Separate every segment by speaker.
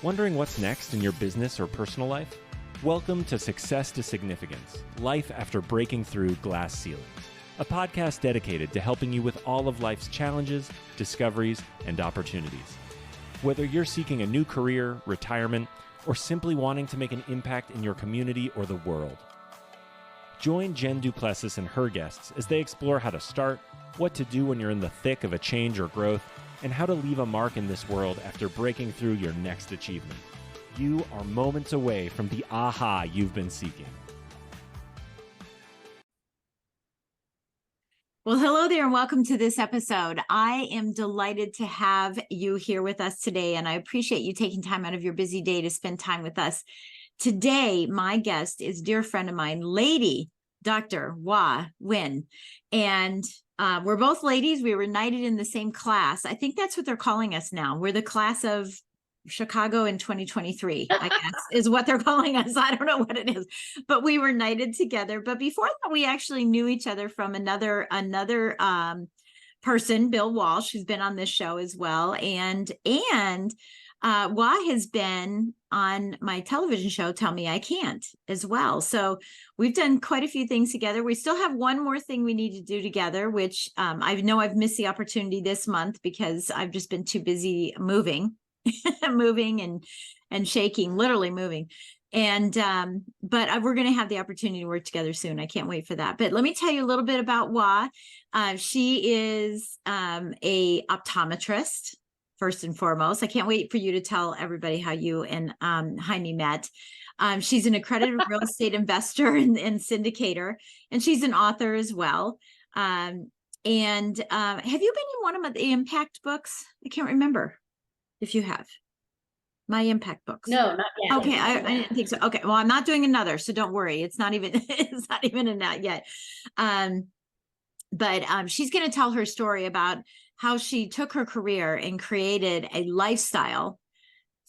Speaker 1: Wondering what's next in your business or personal life? Welcome to Success to Significance, Life After Breaking Through Glass Ceilings, a podcast dedicated to helping you with all of life's challenges, discoveries, and opportunities. Whether you're seeking a new career, retirement, or simply wanting to make an impact in your community or the world. Join Jen Du Plessis and her guests as they explore how to start, what to do when you're in the thick of a change or growth, and how to leave a mark in this world after breaking through your next achievement. You are moments away from the aha you've been seeking.
Speaker 2: Well, hello there and welcome to this episode. I am delighted to have you here with us today, and I appreciate you taking time out of your busy day to spend time with us. Today, my guest is a dear friend of mine, Lady Dr. Hoa Nguyen, and we're both ladies. We were knighted in the same class. I think that's what they're calling us now. We're the class of Chicago in 2023, I guess, is what they're calling us. I don't know what it is, but we were knighted together. But before that, we actually knew each other from another person, Bill Walsh, who's been on this show as well. And Hoa has been on my television show, Tell Me I Can't, as well. So we've done quite a few things together. We still have one more thing we need to do together, which I know I've missed the opportunity this month because I've just been too busy moving, moving and shaking, literally moving. And but we're going to have the opportunity to work together soon. I can't wait for that. But let me tell you a little bit about Hoa. She is a optometrist. First and foremost, I can't wait for you to tell everybody how you and Jaime met. She's an accredited real estate investor and syndicator, and she's an author as well. Have you been in one of the Impact books? I can't remember if you have. My Impact books.
Speaker 3: No, not yet.
Speaker 2: Okay, I didn't think so. Okay, well, I'm not doing another, so don't worry. It's not even in that yet. But she's going to tell her story about how she took her career and created a lifestyle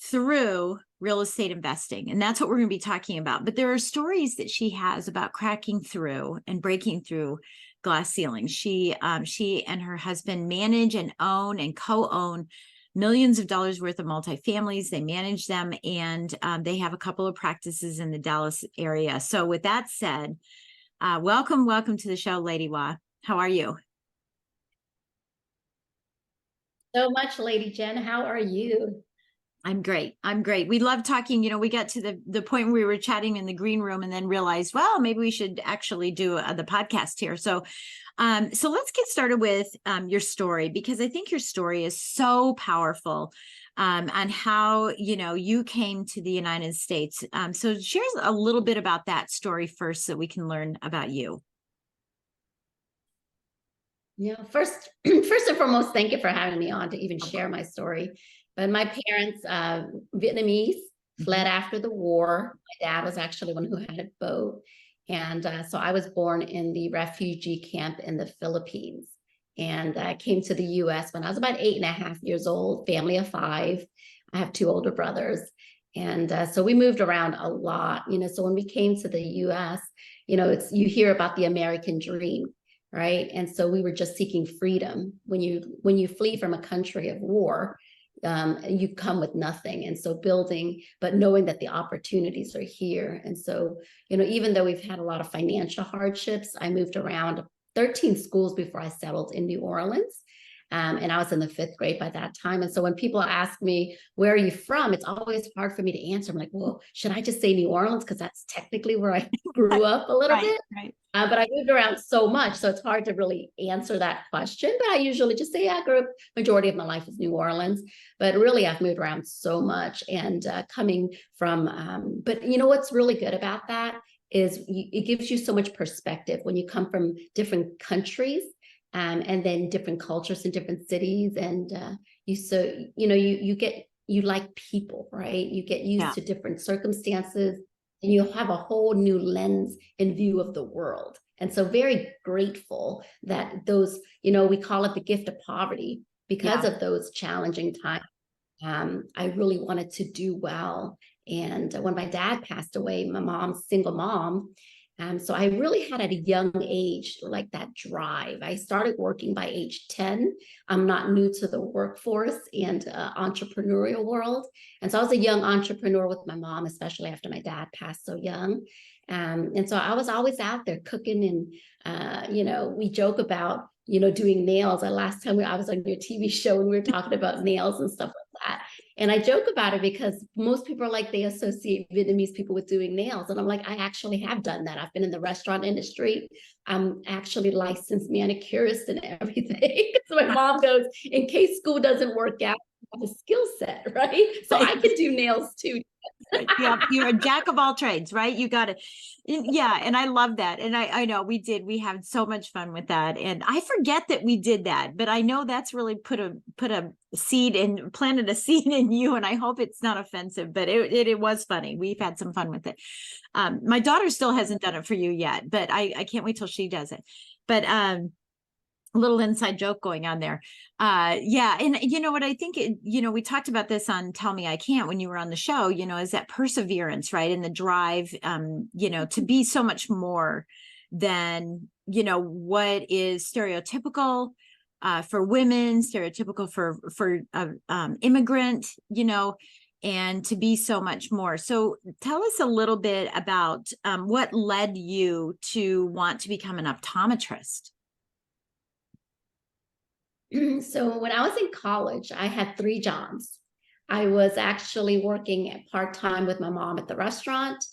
Speaker 2: through real estate investing. And that's what we're going to be talking about. But there are stories that she has about cracking through and breaking through glass ceilings. She and her husband manage and own and co-own millions of dollars worth of multifamilies. They manage them, and they have a couple of practices in the Dallas area. So with that said, welcome to the show, Lady Hoa. How are you?
Speaker 3: So much, Lady Jen. How are you?
Speaker 2: I'm great. We love talking. You know, we got to the point where we were chatting in the green room and then realized, well, maybe we should actually do the podcast here. So let's get started with your story, because I think your story is so powerful on how, you came to the United States. So share a little bit about that story first so we can learn about you.
Speaker 3: Yeah, first and foremost, thank you for having me on to even share my story. But my parents, Vietnamese, fled after the war. My dad was actually one who had a boat. And so I was born in the refugee camp in the Philippines. And I came to the U.S. when I was about 8.5 years old, family of 5. I have 2 older brothers. And so we moved around a lot, so when we came to the U.S., you hear about the American dream. Right. And so we were just seeking freedom. When you flee from a country of war, you come with nothing. And so but knowing that the opportunities are here. And so, even though we've had a lot of financial hardships, I moved around 13 schools before I settled in New Orleans. And I was in the 5th grade by that time. And so when people ask me, where are you from? It's always hard for me to answer. I'm like, well, should I just say New Orleans? Because that's technically where I grew up a little bit.
Speaker 2: Right.
Speaker 3: But I moved around so much, so it's hard to really answer that question. But I usually just say, I grew up, majority of my life is New Orleans. But really, I've moved around so much. And coming from, but what's really good about that is it gives you so much perspective when you come from different countries. And then different cultures in different cities, and you like people, right? You get used to different circumstances, and you have a whole new lens and view of the world. And so very grateful that those, we call it the gift of poverty, because of those challenging times. I really wanted to do well. And when my dad passed away, my mom's single mom, So I really had at a young age, like that drive. I started working by age 10. I'm not new to the workforce and entrepreneurial world. And so I was a young entrepreneur with my mom, especially after my dad passed so young. And so I was always out there cooking and, we joke about, doing nails. The last time I was on your TV show and we were talking about nails and stuff like that. And I joke about it because most people are like, they associate Vietnamese people with doing nails. And I'm like, I actually have done that. I've been in the restaurant industry. I'm actually licensed manicurist and everything. So my mom goes, in case school doesn't work out, I have a skill set, right? So I can do nails too.
Speaker 2: Yeah, you're a jack of all trades, right? You got it. Yeah, and I love that. And I know we had so much fun with that. And I forget that we did that, but I know that's really planted a seed in you. And I hope it's not offensive, but it was funny. We've had some fun with it. My daughter still hasn't done it for you yet, but I can't wait till she does it. But little inside joke going on there. Yeah. And you know what, I think, we talked about this on Tell Me I Can't when you were on the show, is that perseverance, right? And the drive, to be so much more than, what is stereotypical for women, stereotypical for immigrant, and to be so much more. So tell us a little bit about what led you to want to become an optometrist.
Speaker 3: So when I was in college, I had 3 jobs. I was actually working part-time with my mom at the restaurant,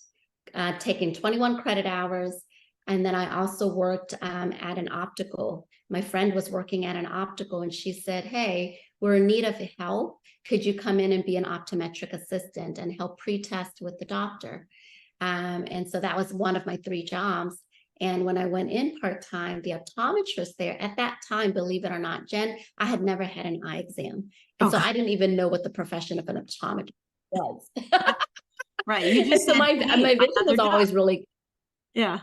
Speaker 3: taking 21 credit hours. And then I also worked at an optical. My friend was working at an optical and she said, hey, we're in need of help. Could you come in and be an optometric assistant and help pre-test with the doctor? And so that was one of my 3 jobs. And when I went in part-time, the optometrist there at that time, believe it or not, Jen, I had never had an eye exam. And so I didn't even know what the profession of an optometrist was.
Speaker 2: Right. You just
Speaker 3: so my vision was always really.
Speaker 2: Yeah.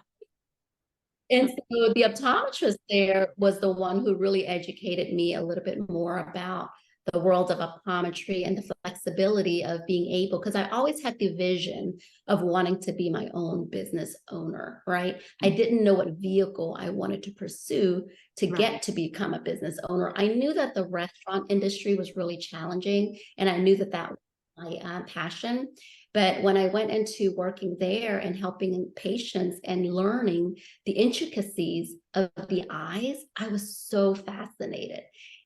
Speaker 3: And so the optometrist there was the one who really educated me a little bit more about the world of optometry and the flexibility of being able, because I always had the vision of wanting to be my own business owner, right? I didn't know what vehicle I wanted to pursue to get to become a business owner. I knew that the restaurant industry was really challenging, and I knew that that was my passion. But when I went into working there and helping patients and learning the intricacies of the eyes, I was so fascinated.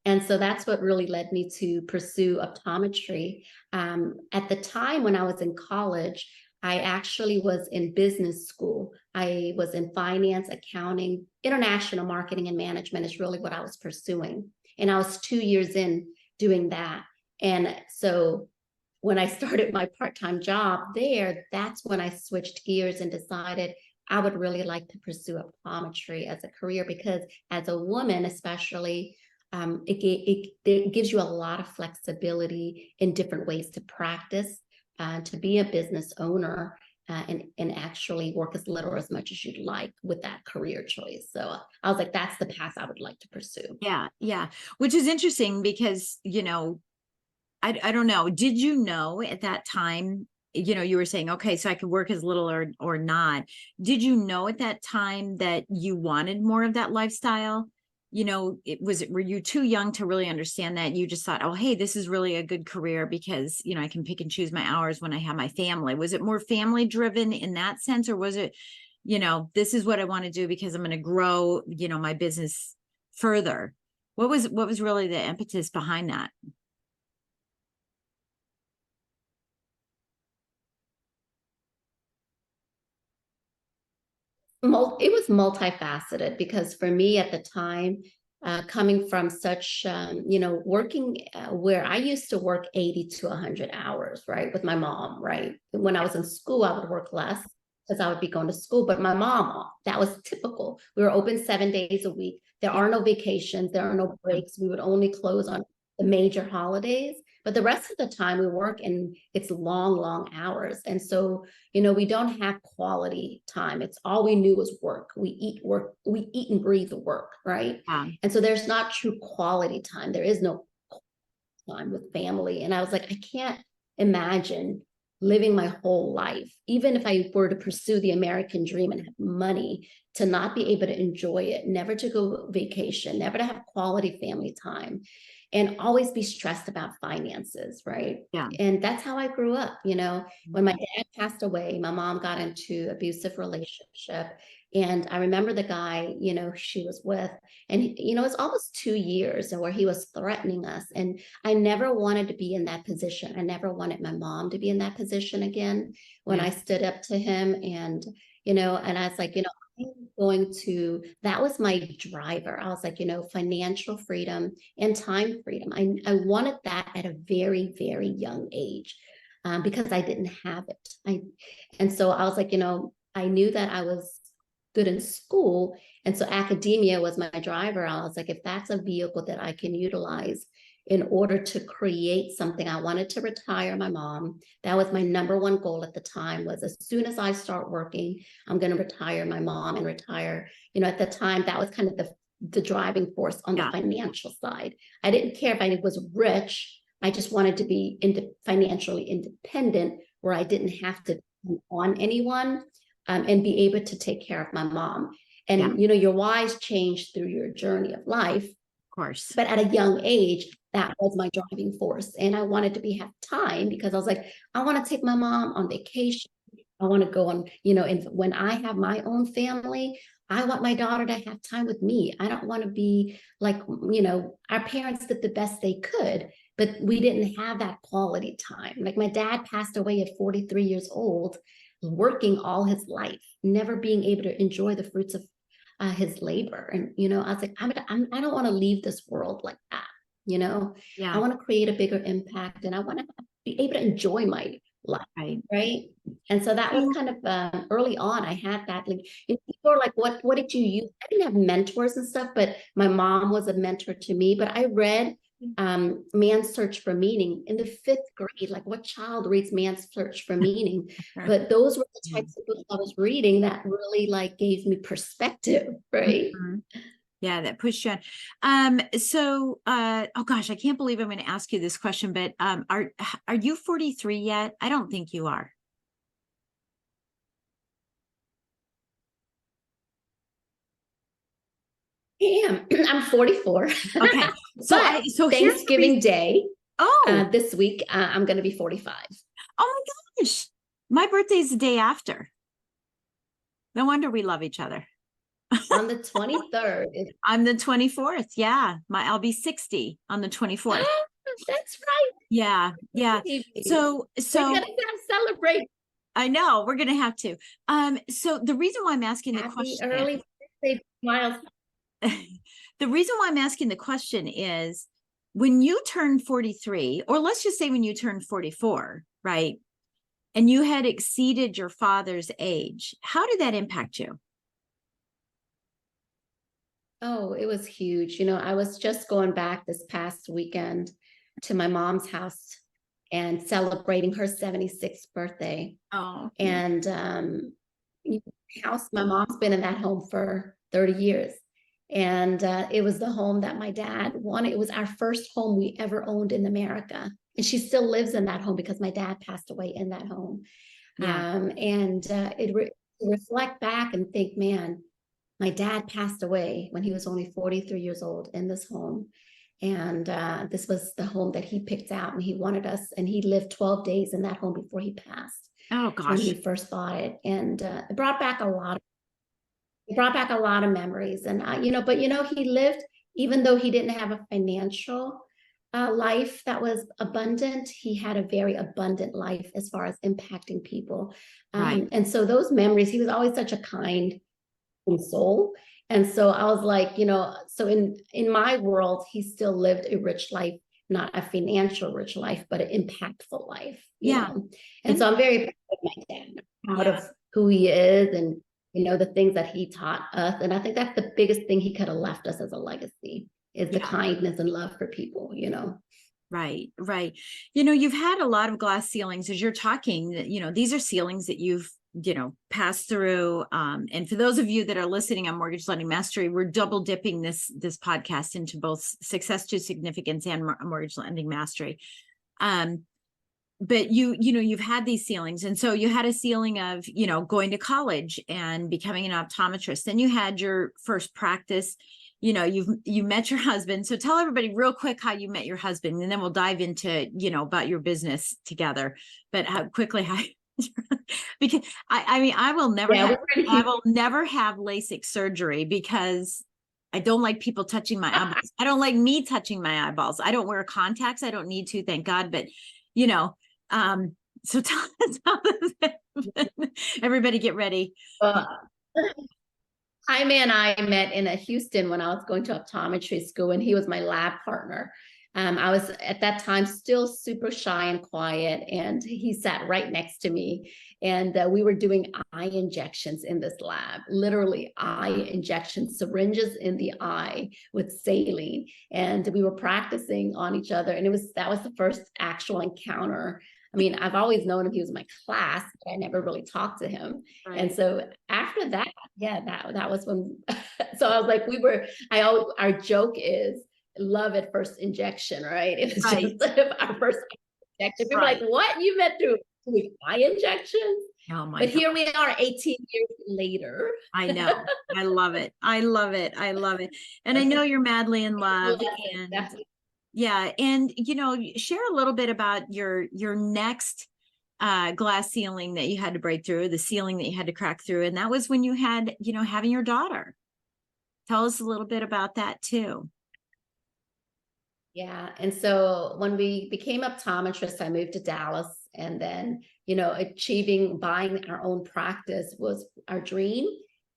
Speaker 3: And so that's what really led me to pursue optometry. At the time when I was in college, I actually was in business school. I was in finance, accounting, international marketing and management is really what I was pursuing. And I was 2 years in doing that. And so when I started my part-time job there, that's when I switched gears and decided I would really like to pursue optometry as a career, because as a woman, especially, it gives you a lot of flexibility in different ways to practice, to be a business owner, and actually work as little or as much as you'd like with that career choice. So I was like, that's the path I would like to pursue.
Speaker 2: Yeah, yeah. Which is interesting because, I don't know. Did you know at that time, you were saying, okay, so I could work as little or not. Did you know at that time that you wanted more of that lifestyle? Were you too young to really understand that? You just thought, oh, hey, this is really a good career because, I can pick and choose my hours when I have my family. Was it more family driven in that sense? Or was it, this is what I want to do because I'm going to grow, my business further? What was really the impetus behind that?
Speaker 3: It was multifaceted, because for me at the time, coming from such, working where I used to work 80 to 100 hours, right, with my mom, right? When I was in school, I would work less because I would be going to school. But my mom, that was typical. We were open 7 days a week. There are no vacations. There are no breaks. We would only close on the major holidays. But the rest of the time we work, and it's long, long hours. And so, we don't have quality time. It's all we knew was work. We eat and breathe work, right? And so there's not true quality time. There is no time with family. And I was like, I can't imagine living my whole life, even if I were to pursue the American dream and have money, to not be able to enjoy it, never to go vacation, never to have quality family time, and always be stressed about finances, right?
Speaker 2: Yeah.
Speaker 3: And that's how I grew up. When my dad passed away, my mom got into abusive relationship. And I remember the guy, she was with, and it's almost 2 years where he was threatening us. And I never wanted to be in that position. I never wanted my mom to be in that position again when I stood up to him. And, and I was like, that was my driver. I was like, financial freedom and time freedom. I wanted that at a very, very young age because I didn't have it. And so I was like, I knew that I was good in school. And so academia was my driver. I was like, if that's a vehicle that I can utilize in order to create something, I wanted to retire my mom. That was my number one goal at the time, was as soon as I start working, I'm going to retire my mom and retire. At the time, that was kind of the driving force on the financial side. I didn't care if I was rich. I just wanted to be financially independent, where I didn't have to depend on anyone and be able to take care of my mom. And, your whys change through your journey of life.
Speaker 2: Of course.
Speaker 3: But at a young age, that was my driving force. And I wanted to have time, because I was like, I want to take my mom on vacation. I want to go on, and when I have my own family, I want my daughter to have time with me. I don't want to be like, our parents did the best they could, but we didn't have that quality time. Like, my dad passed away at 43 years old, working all his life, never being able to enjoy the fruits of his labor. And, I was like, I don't want to leave this world like that. I want to create a bigger impact, and I want to be able to enjoy my life. Right. And so that was kind of early on. I had that, like, people are like, what did you use? I didn't have mentors and stuff, but my mom was a mentor to me. But I read Man's Search for Meaning in the 5th grade. Like, what child reads Man's Search for Meaning? But those were the types of books I was reading that really gave me perspective, right?
Speaker 2: Mm-hmm. Yeah, that pushed you on. Oh gosh, I can't believe I'm going to ask you this question, but are you 43 yet? I don't think you are.
Speaker 3: I am. I'm 44.
Speaker 2: Okay. So
Speaker 3: Thanksgiving Day.
Speaker 2: Oh,
Speaker 3: this week I'm going to be 45.
Speaker 2: Oh my gosh. My birthday's the day after. No wonder we love each other.
Speaker 3: On the 23rd.
Speaker 2: I'm the 24th. Yeah. I'll be 60 on the 24th.
Speaker 3: That's right.
Speaker 2: Yeah. Yeah. So
Speaker 3: we're gonna celebrate.
Speaker 2: I know we're gonna have to. So the reason why I'm asking the question,
Speaker 3: early birthday, Miles.
Speaker 2: The reason why I'm asking the question is, when you turn 43, or let's just say when you turn 44, right? And you had exceeded your father's age, how did that impact you?
Speaker 3: Oh, it was huge. I was just going back this past weekend to my mom's house and celebrating her 76th birthday.
Speaker 2: Oh,
Speaker 3: and my mom's been in that home for 30 years. And it was the home that my dad wanted. It was our first home we ever owned in America. And she still lives in that home because my dad passed away in that home. Reflect back and think, man, my dad passed away when he was only 43 years old in this home. And this was the home that he picked out, and he wanted us, and he lived 12 days in that home before he passed.
Speaker 2: Oh gosh.
Speaker 3: When he first bought it. And it brought back a lot of memories. And but he lived, even though he didn't have a financial life that was abundant, he had a very abundant life as far as impacting people.
Speaker 2: Right.
Speaker 3: And so those memories, he was always such a kind soul. And so I was like, so in my world, he still lived a rich life, not a financial rich life, but an impactful life. You know? And so I'm very proud of my dad, proud of who he is, and the things that he taught us. And I think that's the biggest thing he could have left us as a legacy, is the kindness and love for people.
Speaker 2: Right. You've had a lot of glass ceilings as you're talking. These are ceilings that you've pass through. And for those of you that are listening on Mortgage Lending Mastery, we're double dipping this podcast into both Success to Significance and Mortgage Lending Mastery. but you've had these ceilings. And so you had a ceiling of, going to college and becoming an optometrist. Then you had your first practice, you met your husband. So tell everybody real quick how you met your husband, and then we'll dive into, about your business together. But how quickly, because I mean, I will never have LASIK surgery because I don't like people touching my eyeballs. I don't like me touching my eyeballs. I don't wear contacts. I don't need to, thank God. But, so tell everybody get ready.
Speaker 3: Jaime and I met in Houston when I was going to optometry school, and he was my lab partner. I was at that time still super shy and quiet, and he sat right next to me. And we were doing eye injections in this lab, literally eye injections, syringes in the eye with saline. And we were practicing on each other. And that was the first actual encounter. I mean, I've always known him. He was my class, but I never really talked to him. Right. And so after that, that was when, so I was like, our joke is love at first injection, right? It was just our first injection. People were like, what? You met through eye injections? Oh my God. Here we are 18 years later.
Speaker 2: I know. I love it. I love it. I love it. And I know you're madly in love. Yeah. And, share a little bit about your next glass ceiling that you had to break through, the ceiling that you had to crack through. And that was when you had, having your daughter. Tell us a little bit about that too.
Speaker 3: Yeah. And so when we became optometrists, I moved to Dallas, and then, buying our own practice was our dream.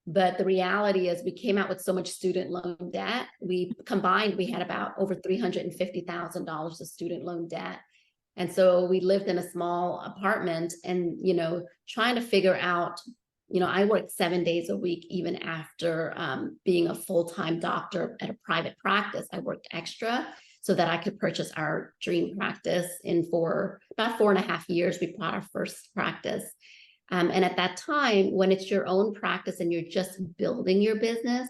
Speaker 3: But the reality is we came out with so much student loan debt. We had about over $350,000 of student loan debt. And so we lived in a small apartment and, trying to figure out, I worked 7 days a week, even after being a full-time doctor at a private practice. I worked extra so that I could purchase our dream practice. And for about 4.5 years, we bought our first practice. And at that time, when it's your own practice and you're just building your business,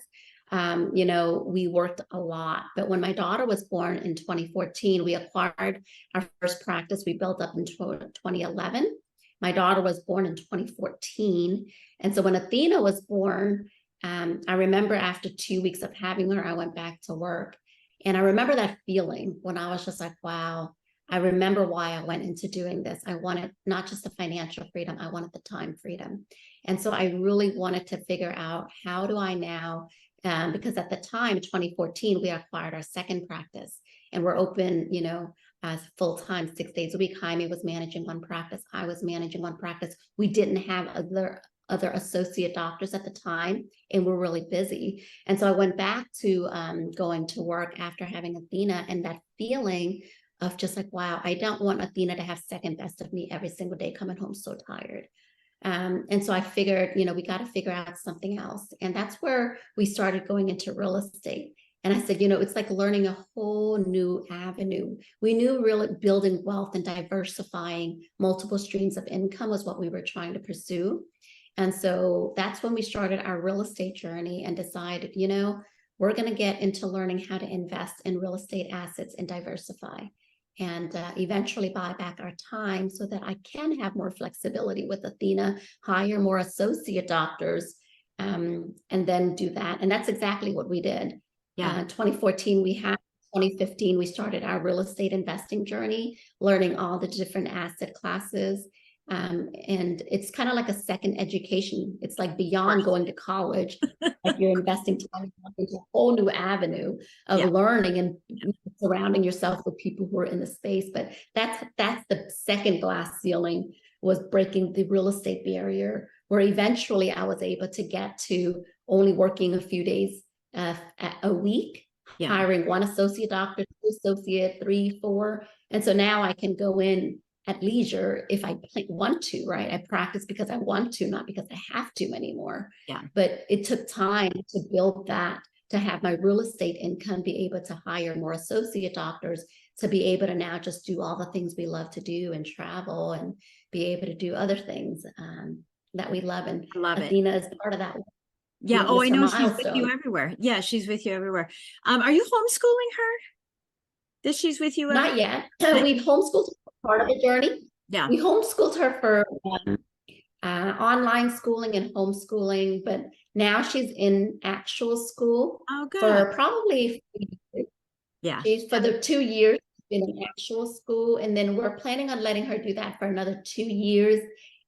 Speaker 3: we worked a lot. But when my daughter was born in 2014, we acquired our first practice. We built up in 2011. My daughter was born in 2014. And so when Athena was born, I remember after 2 weeks of having her, I went back to work. And I remember that feeling when I was just like, wow, I remember why I went into doing this. I wanted not just the financial freedom, I wanted the time freedom. And so I really wanted to figure out, how do I now, because at the time, 2014, we acquired our second practice, and we're open, as full-time 6 days a week. Jaime was managing one practice. I was managing one practice. We didn't have other associate doctors at the time, and we're really busy. And so I went back to going to work after having Athena, and that feeling of just like, wow, I don't want Athena to have second best of me every single day coming home so tired. And so I figured, we got to figure out something else. And that's where we started going into real estate. And I said, it's like learning a whole new avenue. We knew really building wealth and diversifying multiple streams of income was what we were trying to pursue. And so that's when we started our real estate journey and decided, we're going to get into learning how to invest in real estate assets and diversify, and eventually buy back our time so that I can have more flexibility with Athena, hire more associate doctors, and then do that. And that's exactly what we did. Yeah. 2014, 2015, we started our real estate investing journey, learning all the different asset classes. And it's kind of like a second education. It's like beyond going to college, like you're investing time into a whole new avenue of learning and surrounding yourself with people who are in the space. But that's the second glass ceiling, was breaking the real estate barrier, where eventually I was able to get to only working a few days a week, hiring one associate doctor, 2 associate, 3, 4. And so now I can go in at leisure if I want to, right? I practice because I want to, not because I have to anymore. Yeah. But it took time to build that, to have my real estate income, be able to hire more associate doctors, to be able to now just do all the things we love to do and travel and be able to do other things that we love. And Athena is part of that.
Speaker 2: Yeah. Oh, I know she's with you everywhere. Yeah, she's with you everywhere. Are you homeschooling her? That she's with you?
Speaker 3: Not yet. We've homeschooled part of the journey.
Speaker 2: Yeah.
Speaker 3: We homeschooled her for online schooling and homeschooling, but now she's in actual school
Speaker 2: Oh, good.
Speaker 3: for probably,
Speaker 2: Yeah.
Speaker 3: she's for the 2 years in an actual school, and then we're planning on letting her do that for another 2 years,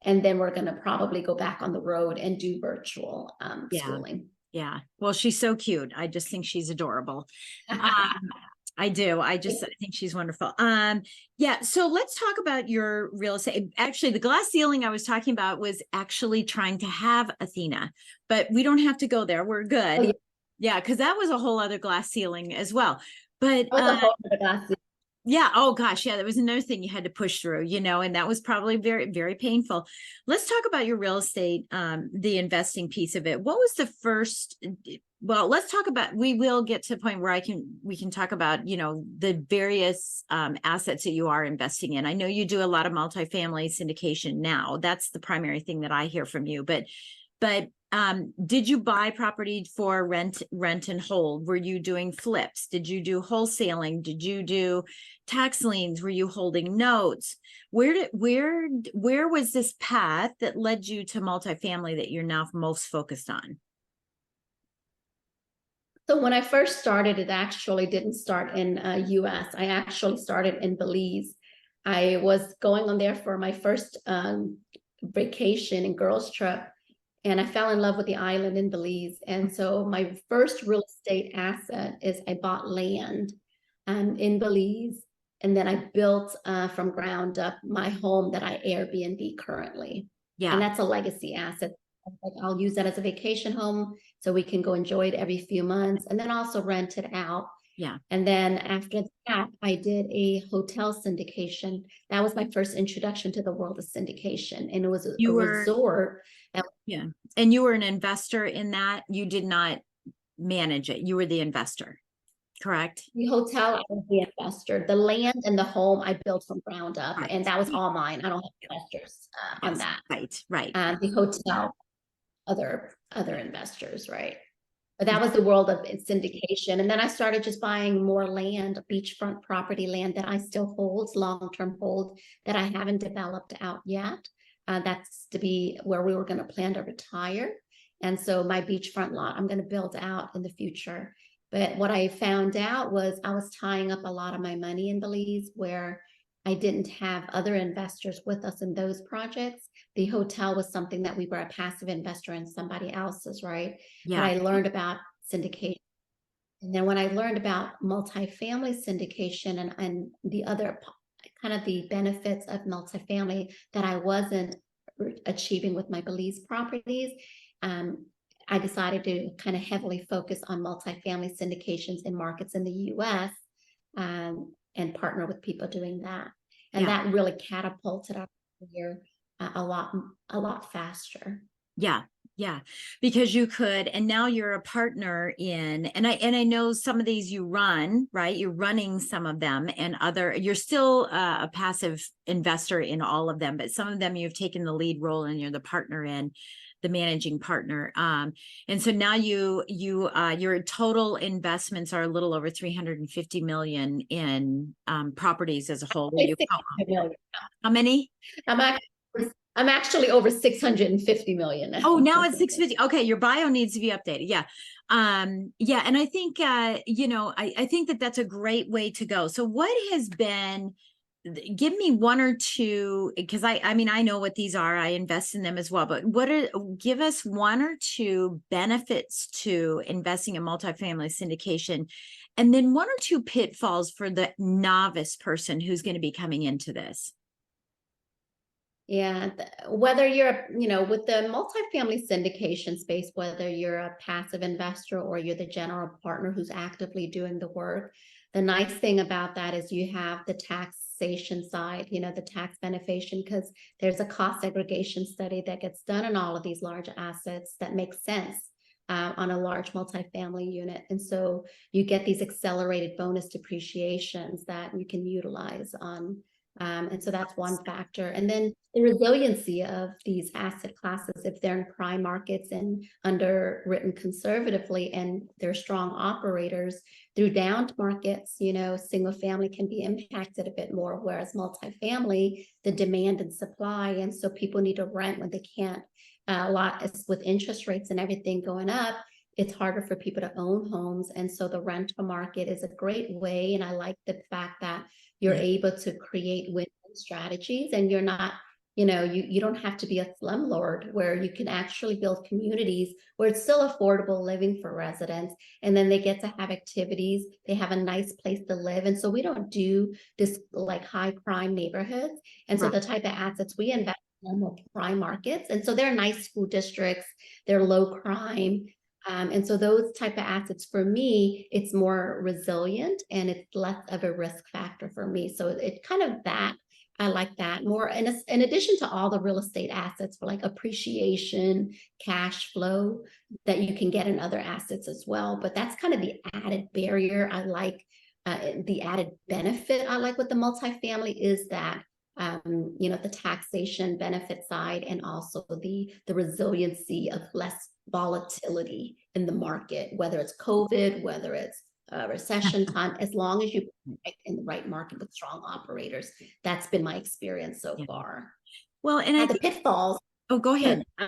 Speaker 3: and then we're going to probably go back on the road and do virtual
Speaker 2: Yeah.
Speaker 3: schooling.
Speaker 2: Yeah. Well, she's so cute. I just think she's adorable. I do. I think she's wonderful. Yeah. So let's talk about your real estate. Actually, the glass ceiling I was talking about was actually trying to have Athena, but we don't have to go there. We're good.
Speaker 3: Oh, yeah.
Speaker 2: Yeah. Cause that was a whole other glass ceiling as well. But
Speaker 3: That was a whole other glass.
Speaker 2: yeah. Oh gosh. Yeah. That was another thing you had to push through, and that was probably very, very painful. Let's talk about your real estate, the investing piece of it. What was the first, well, let's talk about, we will get to a point where we can talk about, the various, assets that you are investing in. I know you do a lot of multifamily syndication now. That's the primary thing that I hear from you, but did you buy property for rent and hold? Were you doing flips? Did you do wholesaling? Did you do tax liens? Were you holding notes? Where was this path that led you to multifamily that you're now most focused on?
Speaker 3: So when I first started, it actually didn't start in US. I actually started in Belize. I was going on there for my first vacation and girls trip, and I fell in love with the island in Belize. And so my first real estate asset is I bought land in Belize, and then I built from ground up my home that I Airbnb currently.
Speaker 2: Yeah.
Speaker 3: And that's a legacy asset. I'll use that as a vacation home so we can go enjoy it every few months, and then also rent it out.
Speaker 2: Yeah.
Speaker 3: And then after that, I did a hotel syndication. That was my first introduction to the world of syndication. And it was a resort.
Speaker 2: Yeah. And you were an investor in that. You did not manage it. You were the investor, correct?
Speaker 3: The hotel, I was the investor. The land and the home I built from ground up,
Speaker 2: Right.
Speaker 3: and that was all mine. I don't have investors on
Speaker 2: Yes.
Speaker 3: that.
Speaker 2: Right.
Speaker 3: The hotel, other investors, right? But that was the world of syndication. And then I started just buying more land, beachfront property land that I still hold, long-term hold, that I haven't developed out yet. That's to be where we were going to plan to retire. And so my beachfront lot, I'm going to build out in the future. But what I found out was I was tying up a lot of my money in Belize, where I didn't have other investors with us in those projects. The hotel was something that we were a passive investor in somebody else's, right?
Speaker 2: Yeah.
Speaker 3: But I learned about syndication. And then when I learned about multifamily syndication and the other kind of the benefits of multifamily that I wasn't achieving with my Belize properties, I decided to kind of heavily focus on multifamily syndications in markets in the US, and partner with people doing that. And that really catapulted our career a lot faster.
Speaker 2: Yeah. Yeah. Because you could, and now you're a partner in, and I know some of these you run, right? You're running some of them, and you're still a passive investor in all of them, but some of them you've taken the lead role and you're the partner in, the managing partner. And so now your total investments are a little over 350 million in properties as a whole. How many?
Speaker 3: I'm actually over 650 million now.
Speaker 2: Oh, now it's 650. Okay, your bio needs to be updated. Yeah. Yeah, and I think I think that that's a great way to go. So what has been, give me one or two, because I mean I know what these are, I invest in them as well, but give us one or two benefits to investing in multifamily syndication, and then one or two pitfalls for the novice person who's going to be coming into this.
Speaker 3: Yeah, whether you're, with the multifamily syndication space, whether you're a passive investor or you're the general partner who's actively doing the work, the nice thing about that is you have the taxation side, the tax beneficiation, because there's a cost segregation study that gets done on all of these large assets that makes sense on a large multifamily unit. And so you get these accelerated bonus depreciations that you can utilize on And so that's one factor. And then the resiliency of these asset classes, if they're in prime markets and underwritten conservatively, and they're strong operators through down markets, single family can be impacted a bit more, whereas multifamily, the demand and supply. And so people need to rent when they can't. A lot with interest rates and everything going up, it's harder for people to own homes. And so the rental market is a great way. And I like the fact that you're able to create win-win strategies, and you're not, you don't have to be a slumlord, where you can actually build communities where it's still affordable living for residents. And then they get to have activities. They have a nice place to live. And so we don't do this like high crime neighborhoods. And so the type of assets we invest in are more prime markets. And so they're nice school districts, they're low crime. And so those type of assets, for me, it's more resilient and it's less of a risk factor for me. So it kind of that, I like that more. And in addition to all the real estate assets for like appreciation, cash flow that you can get in other assets as well. But that's kind of the added barrier I like. The added benefit I like with the multifamily is that the taxation benefit side, and also the resiliency of less volatility in the market, whether it's COVID, whether it's recession time, as long as you in the right market with strong operators. That's been my experience so far.
Speaker 2: Well, and
Speaker 3: the pitfalls.
Speaker 2: Oh, go ahead.
Speaker 3: Go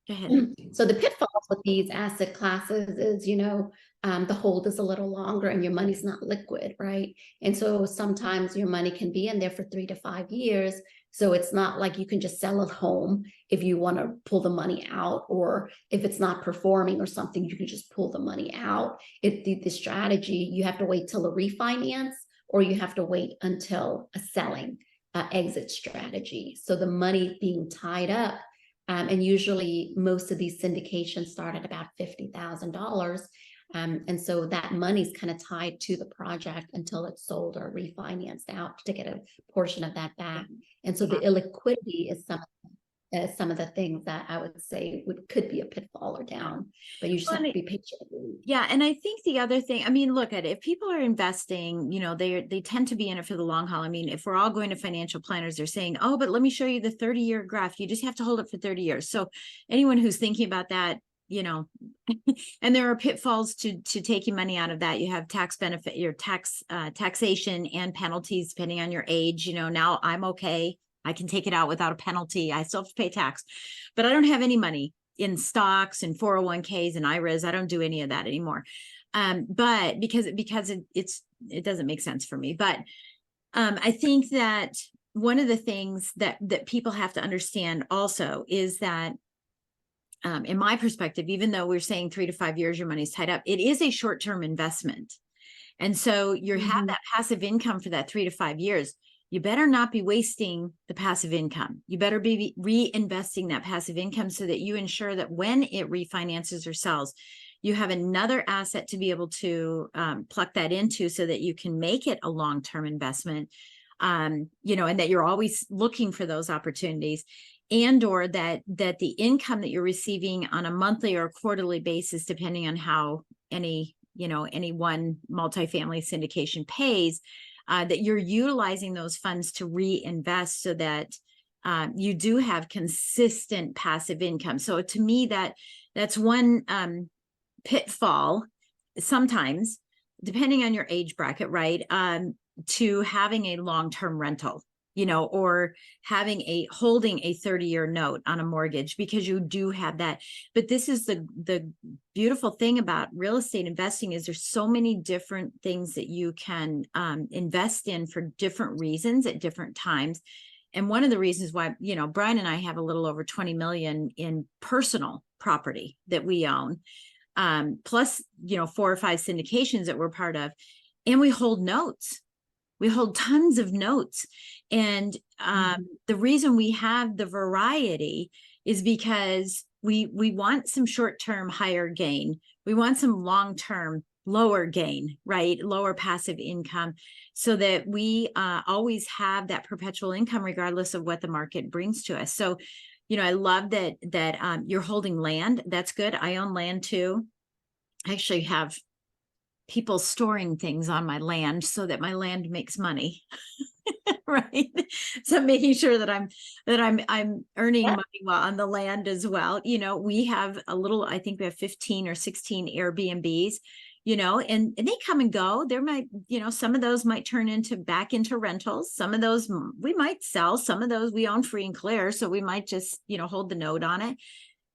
Speaker 3: ahead. So the pitfalls with these asset classes is, the hold is a little longer and your money's not liquid, right? And so sometimes your money can be in there for 3 to 5 years. So it's not like you can just sell a home if you want to pull the money out, or if it's not performing or something, you can just pull the money out. The strategy, you have to wait till a refinance, or you have to wait until a selling exit strategy. So the money being tied up, and usually most of these syndications start at about $50,000. And so that money's kind of tied to the project until it's sold or refinanced out to get a portion of that back. And so the illiquidity is some of the things that I would say could be a pitfall or down, but you just have to be patient.
Speaker 2: Yeah. And I think the other thing, I mean, look at it, if people are investing, they tend to be in it for the long haul. I mean, if we're all going to financial planners, they're saying, oh, but let me show you the 30-year graph. You just have to hold it for 30 years. So anyone who's thinking about that, and there are pitfalls to taking money out of that. You have tax benefit, your taxation and penalties depending on your age. Now I'm okay. I can take it out without a penalty. I still have to pay tax, but I don't have any money in stocks and 401ks and IRAs. I don't do any of that anymore. But because it doesn't make sense for me. But I think that one of the things that people have to understand also is that in my perspective, even though we're saying 3 to 5 years, your money's tied up, it is a short-term investment. And so you have that passive income for that 3 to 5 years. You better not be wasting the passive income. You better be reinvesting that passive income so that you ensure that when it refinances or sells, you have another asset to be able to pluck that into so that you can make it a long-term investment, and that you're always looking for those opportunities, and or that the income that you're receiving on a monthly or quarterly basis, depending on how any one multifamily syndication pays, that you're utilizing those funds to reinvest so that you do have consistent passive income. So to me, that's one pitfall sometimes, depending on your age bracket, right? To having a long-term rental, or holding a 30-year note on a mortgage, because you do have that. But this is the beautiful thing about real estate investing, is there's so many different things that you can invest in for different reasons at different times. And one of the reasons why, Brian and I have a little over 20 million in personal property that we own, plus, 4 or 5 syndications that we're part of, and we hold notes. We hold tons of notes. And the reason we have the variety is because we want some short-term higher gain. We want some long-term lower gain, right? Lower passive income, so that we always have that perpetual income regardless of what the market brings to us. So, I love that you're holding land. That's good. I own land too. I actually have people storing things on my land so that my land makes money. Right. So making sure that I'm earning
Speaker 3: Yeah.
Speaker 2: money while on the land as well. We have I think we have 15 or 16 Airbnbs, and they come and go. There might, some of those might turn back into rentals. Some of those we might sell, some of those we own free and clear. So we might just, hold the note on it.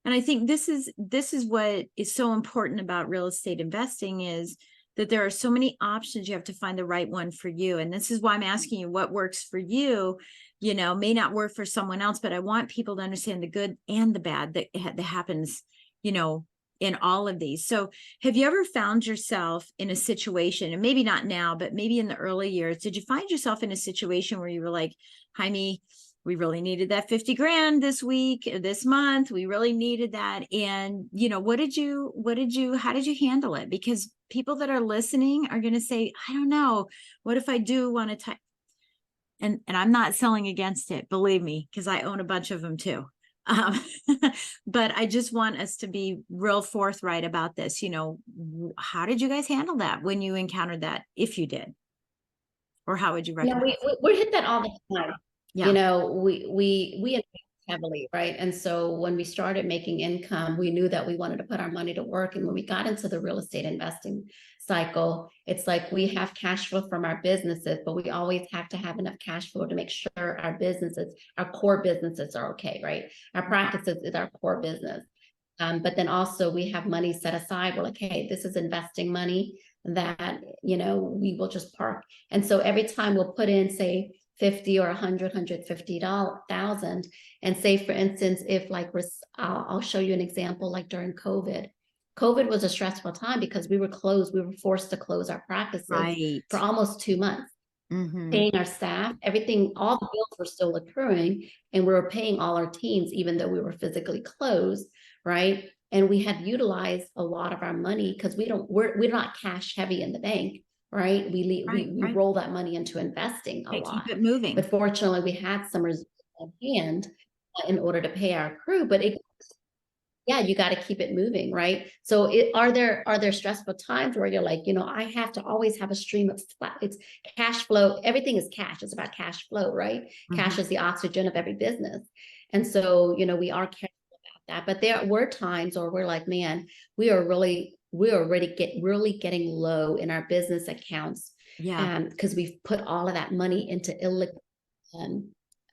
Speaker 2: And I think this is what is so important about real estate investing is that there are so many options. You have to find the right one for you. And this is why I'm asking you what works for you, may not work for someone else, but I want people to understand the good and the bad that happens, in all of these. So have you ever found yourself in a situation, and maybe not now, but maybe in the early years, did you find yourself in a situation where you were like, Jaime, we really needed that 50 grand this week, this month, we really needed that. And, how did you handle it? Because people that are listening are going to say, I don't know, what if I do want to type? And I'm not selling against it, believe me, because I own a bunch of them too. But I just want us to be real forthright about this. How did you guys handle that when you encountered that, if you did? Or how would you recommend?
Speaker 3: We hit that all the time.
Speaker 2: Yeah.
Speaker 3: We invest heavily, right? And so when we started making income, we knew that we wanted to put our money to work. And when we got into the real estate investing cycle, it's like we have cash flow from our businesses, but we always have to have enough cash flow to make sure our core businesses are okay, right? Our practices is our core business. But then also we have money set aside. We're like, hey, this is investing money that, we will just park. And so every time we'll put in, say, 50 or 100, 150,000. And say, for instance, if I'll show you an example, like during COVID was a stressful time because we were closed. We were forced to close our practices for almost 2 months. Paying our staff, everything, all the bills were still occurring, and we were paying all our teams, even though we were physically closed, right? And we had utilized a lot of our money because we're not cash heavy in the bank, right? We roll that money into investing a lot.
Speaker 2: Keep it moving.
Speaker 3: But fortunately, we had some reserves on hand in order to pay our crew. But you got to keep it moving, right? So are there stressful times where you're like, I have to always have a stream of it's cash flow. Everything is cash. It's about cash flow, right? Cash is the oxygen of every business. And so, we are careful about that. But there were times where we're like, man, we are really getting low in our business accounts.
Speaker 2: Yeah.
Speaker 3: Because we've put all of that money into illiquid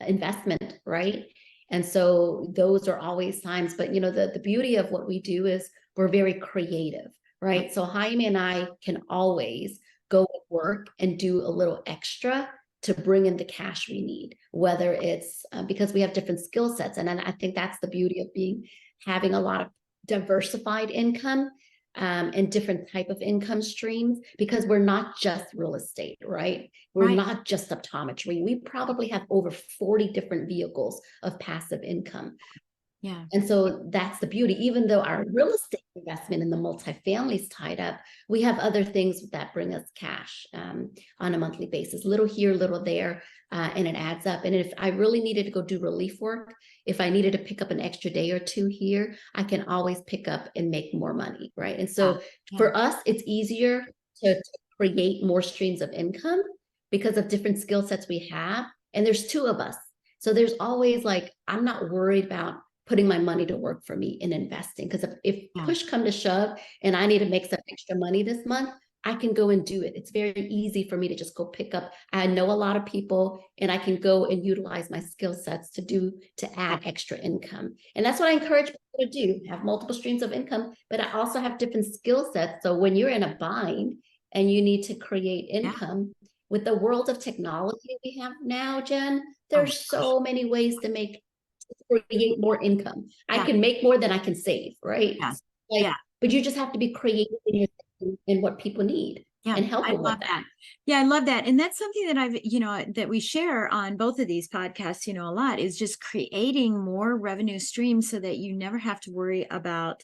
Speaker 3: investment, right? And so those are always times, but the beauty of what we do is we're very creative, right? So Jaime and I can always go to work and do a little extra to bring in the cash we need, whether it's because we have different skill sets. And I think that's the beauty of having a lot of diversified income and different type of income streams, because we're not just real estate, right? We're not just optometry. We probably have over 40 different vehicles of passive income.
Speaker 2: Yeah.
Speaker 3: And so that's the beauty. Even though our real estate investment in the multifamily is tied up, we have other things that bring us cash on a monthly basis, little here, little there, and it adds up. And if I really needed to go do relief work, if I needed to pick up an extra day or two here, I can always pick up and make more money, right? And so for us, it's easier to create more streams of income because of different skill sets we have. And there's two of us. So there's always I'm not worried about putting my money to work for me in investing. Because if push come to shove and I need to make some extra money this month, I can go and do it. It's very easy for me to just go pick up. I know a lot of people and I can go and utilize my skill sets to add extra income. And that's what I encourage people to do, have multiple streams of income, but I also have different skill sets. So when you're in a bind and you need to create income, with the world of technology we have now, Jen, there's so many ways to create more income. I can make more than I can save, right? But you just have to be creative in what people need and help them with that.
Speaker 2: Yeah, I love that. And that's something that that we share on both of these podcasts, a lot, is just creating more revenue streams so that you never have to worry about,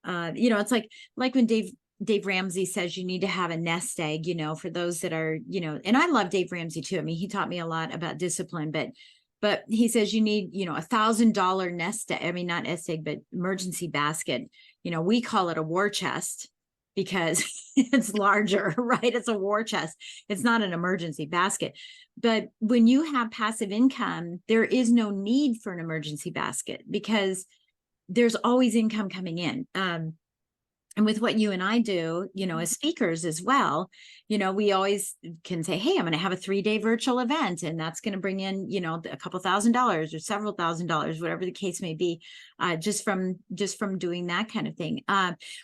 Speaker 2: it's like when Dave Ramsey says you need to have a nest egg, for those that are, and I love Dave Ramsey too. I mean, he taught me a lot about discipline, but he says you need, $1,000 nest egg. I mean, not nest egg, but emergency basket. We call it a war chest because it's larger, right? It's a war chest. It's not an emergency basket. But when you have passive income, there is no need for an emergency basket because there's always income coming in. And with what you and I do, as speakers as well, we always can say, hey, I'm going to have a 3-day virtual event, and that's going to bring in, a couple $1,000s or several $1,000s, whatever the case may be, just from doing that kind of thing.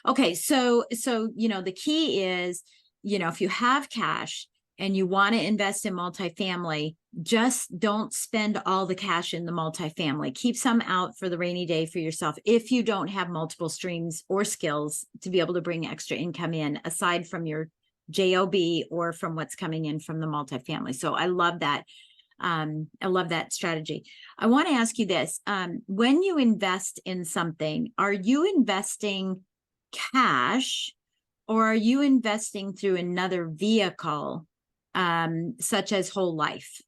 Speaker 2: Okay. So, the key is, if you have cash and you want to invest in multifamily, just don't spend all the cash in the multifamily. Keep some out for the rainy day for yourself if you don't have multiple streams or skills to be able to bring extra income in aside from your JOB or from what's coming in from the multifamily. So I love that. I love that strategy. I want to ask you this. When you invest in something, are you investing cash or are you investing through another vehicle, such as whole life?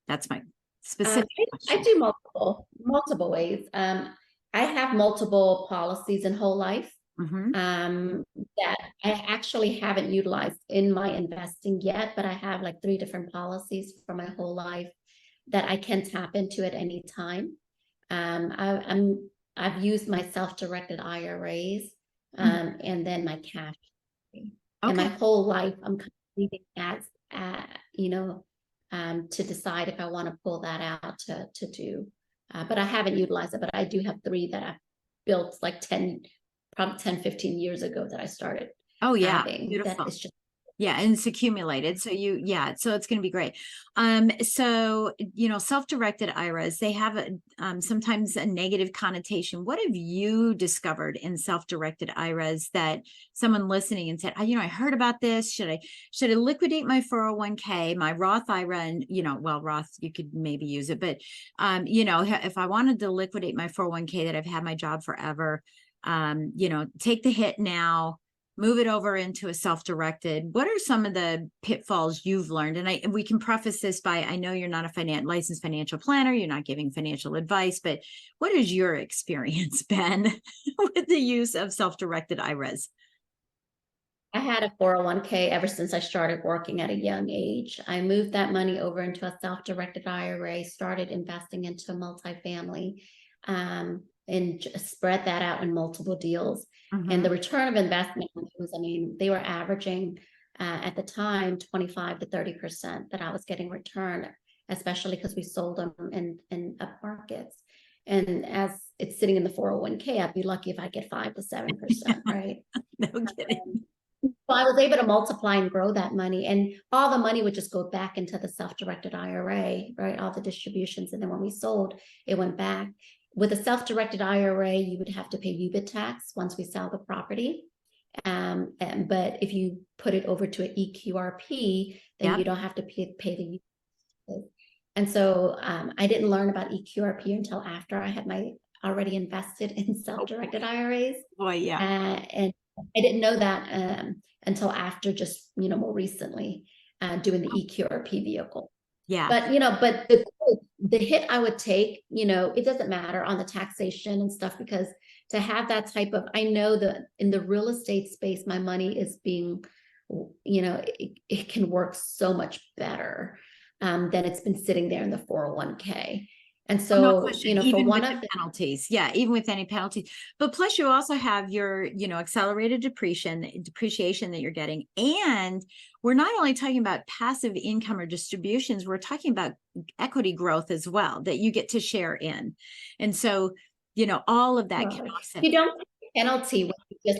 Speaker 2: That's my specific
Speaker 3: I do multiple ways. I have multiple policies in whole life that I actually haven't utilized in my investing yet, but I have like 3 different policies for my whole life that I can tap into at any time. I've used my self-directed IRAs and then my cash. And my whole life, I'm leaving that, to decide if I want to pull that out to do. But I haven't utilized it, but I do have 3 that I've built like 10, 15 years ago that I started.
Speaker 2: Oh yeah.
Speaker 3: Having.
Speaker 2: Beautiful.
Speaker 3: That is just
Speaker 2: Yeah, and it's accumulated. So so it's going to be great. So, self-directed IRAs, they have sometimes a negative connotation. What have you discovered in self-directed IRAs that someone listening and said, I heard about this. Should I liquidate my 401k, my Roth IRA, and, Roth, you could maybe use it, but, if I wanted to liquidate my 401k that I've had my job forever, take the hit now, move it over into a self-directed. What are some of the pitfalls you've learned? And we can preface this by, I know you're not a licensed financial planner, you're not giving financial advice, but what has your experience been with the use of self-directed IRAs?
Speaker 3: I had a 401k ever since I started working at a young age. I moved that money over into a self-directed IRA, started investing into multifamily, and just spread that out in multiple deals. And the return of investment was, they were averaging at the time 25 to 30% that I was getting return, especially because we sold them in up markets. And as it's sitting in the 401k, I'd be lucky if I get 5 to 7%, right?
Speaker 2: No kidding.
Speaker 3: So I was able to multiply and grow that money, and all the money would just go back into the self-directed IRA, right? All the distributions. And then when we sold, it went back. With a self-directed IRA, you would have to pay UBIT tax once we sell the property. But if you put it over to an EQRP, then you don't have to pay the UBIT. And so I didn't learn about EQRP until after I had already invested in self-directed IRAs.
Speaker 2: Boy, yeah.
Speaker 3: And I didn't know that until after, just, more recently doing the EQRP vehicle.
Speaker 2: Yeah.
Speaker 3: But the hit I would take, it doesn't matter on the taxation and stuff, because to have that type of, I know that in the real estate space, my money is being, it can work so much better than it's been sitting there in the 401k. And so,
Speaker 2: no question. Even
Speaker 3: for one
Speaker 2: with
Speaker 3: of
Speaker 2: the penalties, even with any penalties, but plus you also have your, accelerated depreciation that you're getting. And we're not only talking about passive income or distributions, we're talking about equity growth as well, that you get to share in. And so, all of that.
Speaker 3: You don't pay a penalty when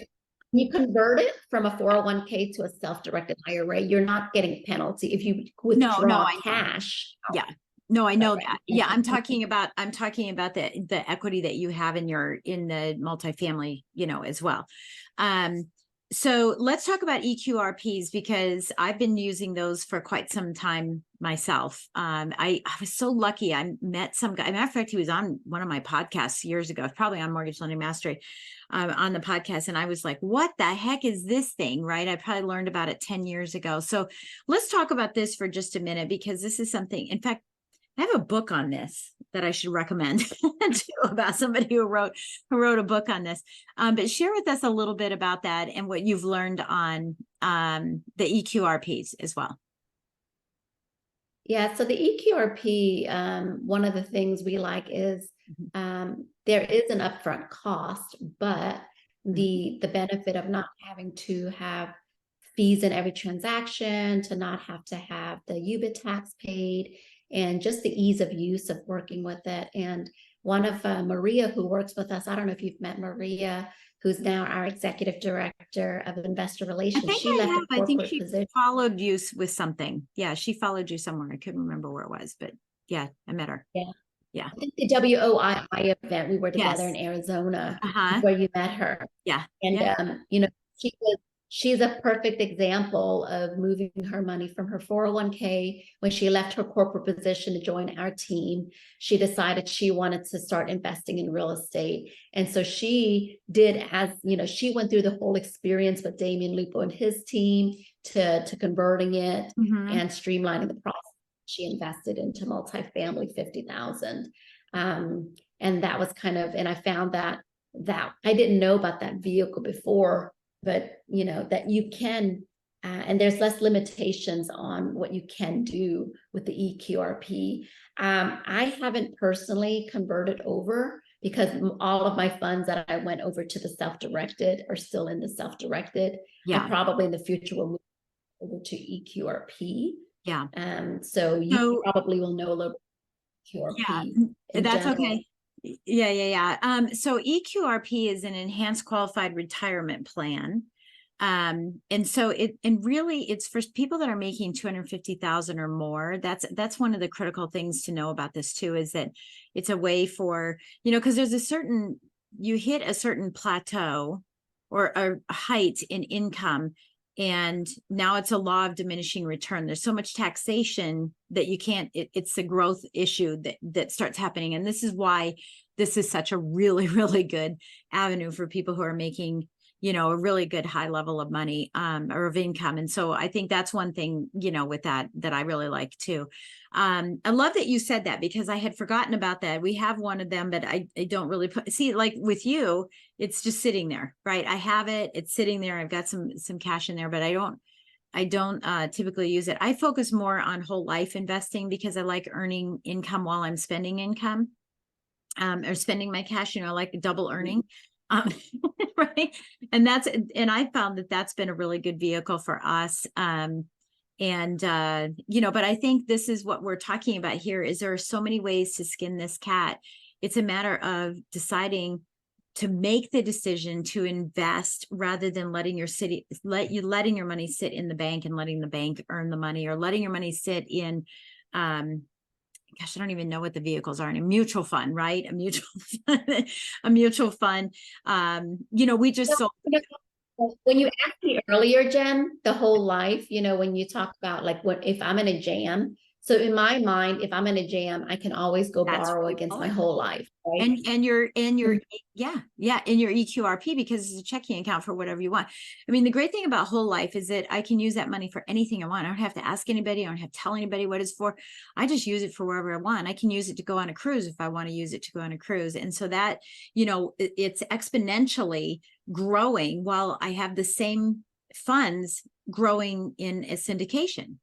Speaker 3: you convert it from a 401k to a self-directed IRA. You're not getting a penalty if you withdraw cash.
Speaker 2: Yeah. No, I know that. Yeah, I'm talking about the equity that you have in the multifamily, as well. So let's talk about EQRPs, because I've been using those for quite some time myself. I was so lucky. I met some guy. Matter of fact, he was on one of my podcasts years ago, probably on Mortgage Lending Mastery, on the podcast. And I was like, what the heck is this thing? Right. I probably learned about it 10 years ago. So let's talk about this for just a minute, because this is something, in fact, I have a book on this. that I should recommend too, about somebody who wrote a book on this. But share with us a little bit about that and what you've learned on the EQRPs as well.
Speaker 3: Yeah, so the EQRP, one of the things we like is there is an upfront cost, but the benefit of not having to have fees in every transaction, to not have to have the UBIT tax paid, and just the ease of use of working with it. And one of Maria, who works with us, I don't know if you've met Maria, who's now our executive director of investor relations.
Speaker 2: I think she
Speaker 3: position.
Speaker 2: Followed you with something. Yeah, she followed you somewhere. I couldn't remember where it was, but yeah, I met her.
Speaker 3: Yeah. I think the WOII event, we were together in
Speaker 2: Yes.
Speaker 3: Arizona, where you met her.
Speaker 2: Yeah.
Speaker 3: And you know, she's a perfect example of moving her money from her 401k. When she left her corporate position to join our team, she decided she wanted to start investing in real estate. And so she did, as you know, she went through the whole experience with Damien Lupo and his team to converting it and streamlining the process. She invested into multifamily 50,000. And that was kind of, and I found that I didn't know about that vehicle before, but you know, that you can, and there's less limitations on what you can do with the EQRP. I haven't personally converted over because all of my funds that I went over to the self-directed are still in the self-directed. I probably in the future will move over to EQRP.
Speaker 2: Yeah.
Speaker 3: So you probably will know a little EQRP.
Speaker 2: Yeah, that's okay. Yeah. So EQRP is an enhanced qualified retirement plan. And so it's for people that are making 250,000 or more. That's one of the critical things to know about this too, is that it's a way for, you know, because you hit a certain plateau or a height in income, and now it's a law of diminishing return. There's so much taxation that you can't, it's the growth issue that starts happening. And this is why this is such a really, really good avenue for people who are making, you know, a really good high level of money or of income. And so I think that's one thing, you know, with that I really like too. I love that you said that, because I had forgotten about that. We have one of them, but I don't really see, like with you, it's just sitting there, right? I have it, it's sitting there. I've got some cash in there, but I don't typically use it. I focus more on whole life investing because I like earning income while I'm spending income or spending my cash, you know, I like double earning. Right. And I found that that's been a really good vehicle for us. You know, but I think this is what we're talking about here, is there are so many ways to skin this cat. It's a matter of deciding to make the decision to invest rather than letting your money sit in the bank and letting the bank earn the money, or letting your money sit in, gosh, I don't even know what the vehicles are in a mutual fund, right? A mutual fund. You know, we just sold.
Speaker 3: When you asked me earlier, Jen, the whole life, you know, when you talk about like if I'm in a jam. So in my mind, if I'm in a jam, I can always go borrow against my whole life. Right?
Speaker 2: And your in your EQRP, because it's a checking account for whatever you want. I mean, the great thing about whole life is that I can use that money for anything I want. I don't have to ask anybody. I don't have to tell anybody what it's for. I just use it for wherever I want. I can use it to go on a cruise if I want to use it to go on a cruise. And so that, you know, it's exponentially growing while I have the same funds growing in a syndication.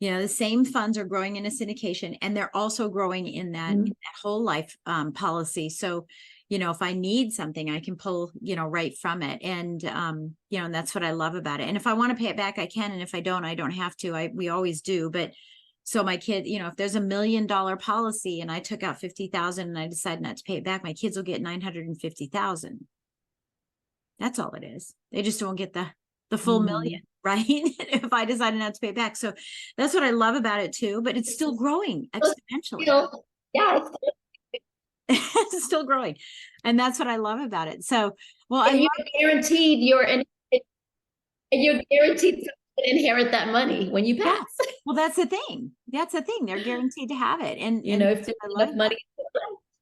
Speaker 2: You know, the same funds are growing in a syndication, and they're also growing in that whole life policy. So, you know, if I need something, I can pull, you know, right from it. And, you know, and that's what I love about it. And if I want to pay it back, I can. And if I don't have to. We always do. But so my kid, you know, if there's $1 million policy and I took out 50,000 and I decide not to pay it back, my kids will get 950,000. That's all it is. They just won't get the full million, right? If I decided not to pay it back. So that's what I love about it too, but it's still growing exponentially.
Speaker 3: Yeah.
Speaker 2: It's still growing. And that's what I love about it. So, well,
Speaker 3: and you're guaranteed to inherit that money when you pass.
Speaker 2: Well, that's the thing. They're guaranteed to have it. And,
Speaker 3: you know, if there's enough money.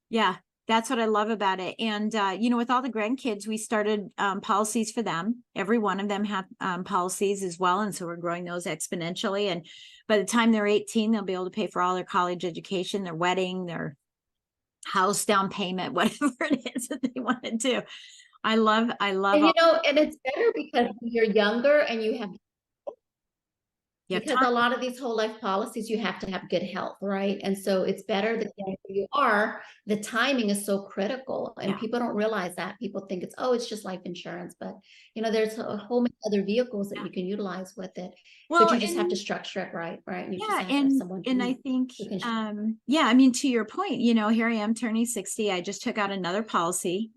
Speaker 2: Yeah. That's what I love about it. And, you know, with all the grandkids, we started policies for them. Every one of them have policies as well. And so we're growing those exponentially. And by the time they're 18, they'll be able to pay for all their college education, their wedding, their house down payment, whatever it is that they want to do. I love
Speaker 3: And
Speaker 2: all,
Speaker 3: and it's better because you're younger and
Speaker 2: you have
Speaker 3: because
Speaker 2: time.
Speaker 3: a lot of these whole life policies, you have to have good health, right? And so it's better the younger you are, the timing is so critical. And
Speaker 2: Yeah.
Speaker 3: people don't realize that. People think it's just life insurance, but there's a whole many other vehicles that you can utilize with it. But
Speaker 2: Well,
Speaker 3: you just have to
Speaker 2: and
Speaker 3: structure it right, right? And you just
Speaker 2: yeah,
Speaker 3: have to have someone
Speaker 2: and I think,
Speaker 3: who can
Speaker 2: yeah, I mean, to your point, here I am turning 60. I just took out another policy,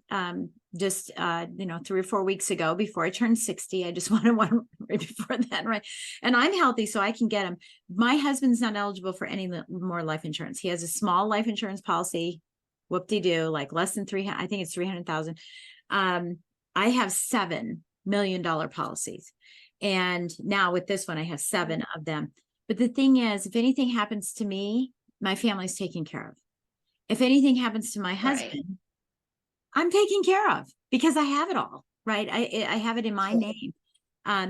Speaker 2: just 3 or 4 weeks ago before I turned 60. I just wanted one right before that, right? And I'm healthy, so I can get them. My husband's not eligible for any more life insurance. He has a small life insurance policy, whoop-de-doo, like less than 300, I think it's 300,000. I have $7 million policies. And now with this one, I have 7 of them. But the thing is, if anything happens to me, my family's taken care of. If anything happens to my husband, I'm taken care of because I have it all, right? I have it in my name.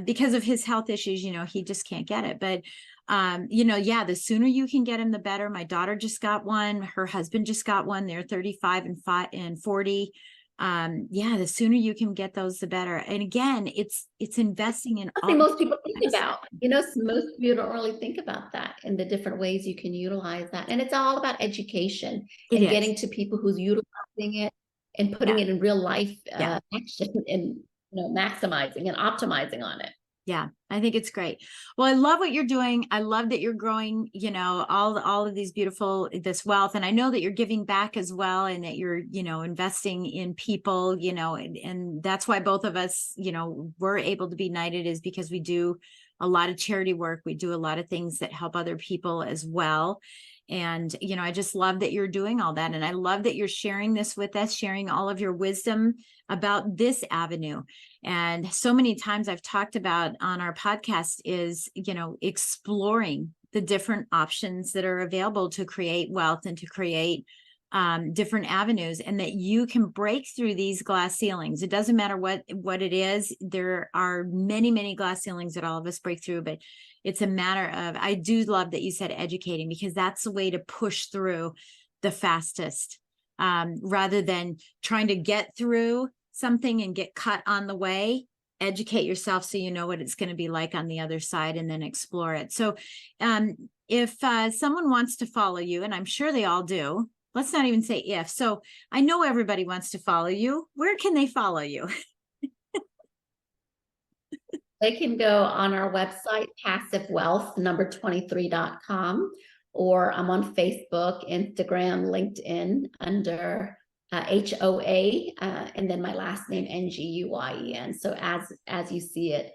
Speaker 2: Because of his health issues, he just can't get it. But, yeah, the sooner you can get him, the better. My daughter just got one. Her husband just got one. They're 35 and 40. Yeah, the sooner you can get those, the better. And again, it's investing in
Speaker 3: I think most people think about, most people don't really think about that and the different ways you can utilize that. And it's all about education and getting to people who's utilizing it and putting it in real life action and maximizing and optimizing on it.
Speaker 2: Yeah, I think it's great. Well, I love what you're doing. I love that you're growing, all of these this wealth. And I know that you're giving back as well, and that you're, investing in people, and that's why both of us, we're able to be knighted, is because we do a lot of charity work. We do a lot of things that help other people as well. And, I just love that you're doing all that. And I love that you're sharing this with us, sharing all of your wisdom about this avenue. And so many times I've talked about on our podcast is, exploring the different options that are available to create wealth and to create different avenues, and that you can break through these glass ceilings. It doesn't matter what it is. There are many, many glass ceilings that all of us break through, but it's a matter of, I do love that you said educating, because that's the way to push through the fastest, rather than trying to get through something and get cut on the way. Educate yourself so you know what it's going to be like on the other side, and then explore it. So if someone wants to follow you, and I'm sure they all do, let's not even say if. So I know everybody wants to follow you. Where can they follow you?
Speaker 3: They can go on our website, passivewealth23.com, or I'm on Facebook, Instagram, LinkedIn under HOA, and then my last name NGUYEN. So as you see it,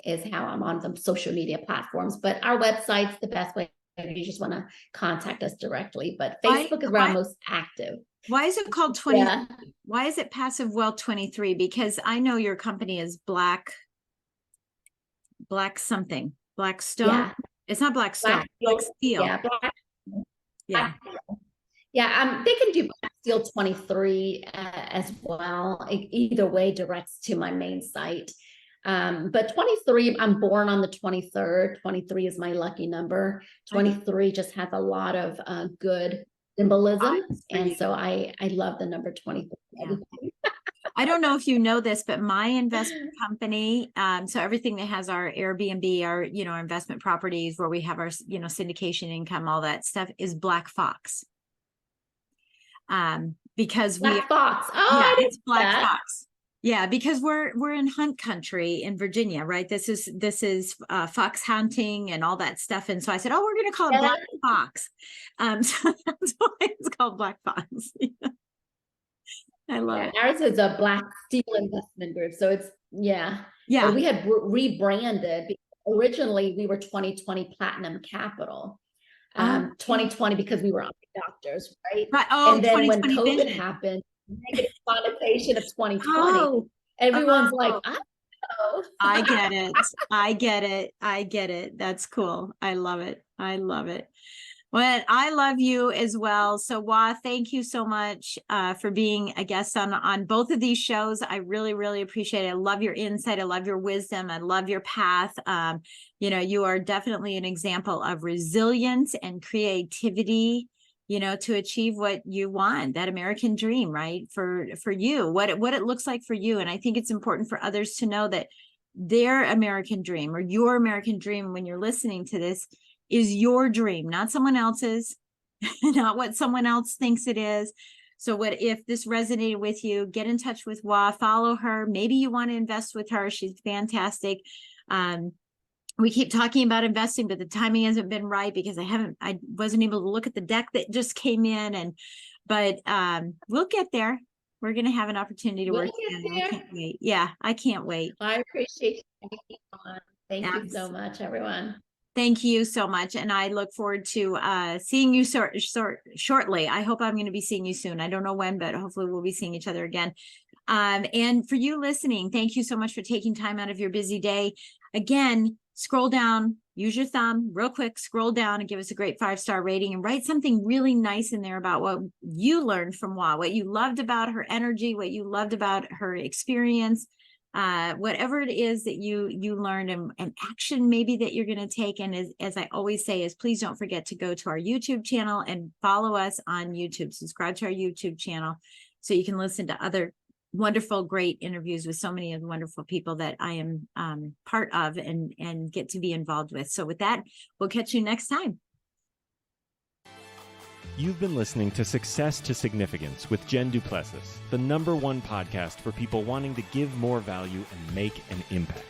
Speaker 3: is how I'm on the social media platforms. But our website's the best way if you just want to contact us directly. But Facebook is where I'm most active.
Speaker 2: Why is it called 20? Yeah. Why is it Passive Wealth 23? Because I know your company is Black something. Blackstone. Yeah. It's not Blackstone. Black Steel.
Speaker 3: Yeah. Yeah. They can do Black Steel 23 as well. Either way directs to my main site. But 23, I'm born on the 23rd. 23 is my lucky number. 23 just has a lot of good symbolism. And so I love the number 23.
Speaker 2: Yeah. I don't know if you know this, but my investment company, so everything that has our Airbnb, our, our investment properties where we have our, syndication income, all that stuff, is Black Fox. Because
Speaker 3: Black Fox.
Speaker 2: Oh, yeah, it's Black Fox. Yeah, because we're in hunt country in Virginia, right? This is fox hunting and all that stuff. And so I said, oh, we're going to call it Black Fox. So that's why it's called Black Fox. I love it.
Speaker 3: Ours is a Black Steel investment group. So it's, But we had rebranded. Originally, we were 2020 Platinum Capital. 2020 because we were doctors, right?
Speaker 2: Right. Oh,
Speaker 3: and then when COVID happened, negative connotation of 2020. Everyone's like, oh.
Speaker 2: I get it. That's cool. I love it. Well, I love you as well. So Hoa, thank you so much for being a guest on both of these shows. I really, really appreciate it. I love your insight. I love your wisdom. I love your path. You are definitely an example of resilience and creativity to achieve what you want, that American dream, right? For you, what it looks like for you. And I think it's important for others to know that their American dream or your American dream, when you're listening to this, is your dream, not someone else's, not what someone else thinks it is. So what if this resonated with you? Get in touch with Hoa, follow her. Maybe you want to invest with her. She's fantastic. We keep talking about investing, but the timing hasn't been right because I wasn't able to look at the deck that just came in, but we'll get there. We're going to have an opportunity to work together. I can't wait. Yeah, I can't wait.
Speaker 3: I appreciate you having me on. Thank you so much, everyone.
Speaker 2: Thank you so much. And I look forward to seeing you shortly. I hope I'm going to be seeing you soon. I don't know when, but hopefully we'll be seeing each other again. And for you listening, thank you so much for taking time out of your busy day. Again, scroll down, use your thumb real quick, scroll down and give us a great 5-star rating and write something really nice in there about what you learned from Hoa, what you loved about her energy, what you loved about her experience, whatever it is that you learned and action maybe that you're going to take. And as I always say, is please don't forget to go to our YouTube channel and follow us on YouTube, subscribe to our YouTube channel so you can listen to other wonderful, great interviews with so many of the wonderful people that I am part of and get to be involved with. So with that, we'll catch you next time.
Speaker 1: You've been listening to Success to Significance with Jen Du Plessis, the #1 podcast for people wanting to give more value and make an impact.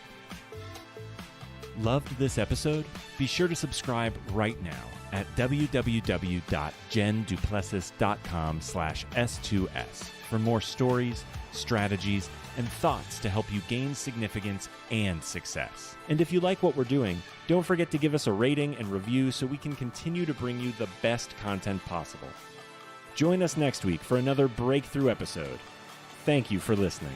Speaker 1: Loved this episode? Be sure to subscribe right now at www.jenduplessis.com/S2S for more stories, strategies, and thoughts to help you gain significance and success. And if you like what we're doing, don't forget to give us a rating and review so we can continue to bring you the best content possible. Join us next week for another breakthrough episode. Thank you for listening.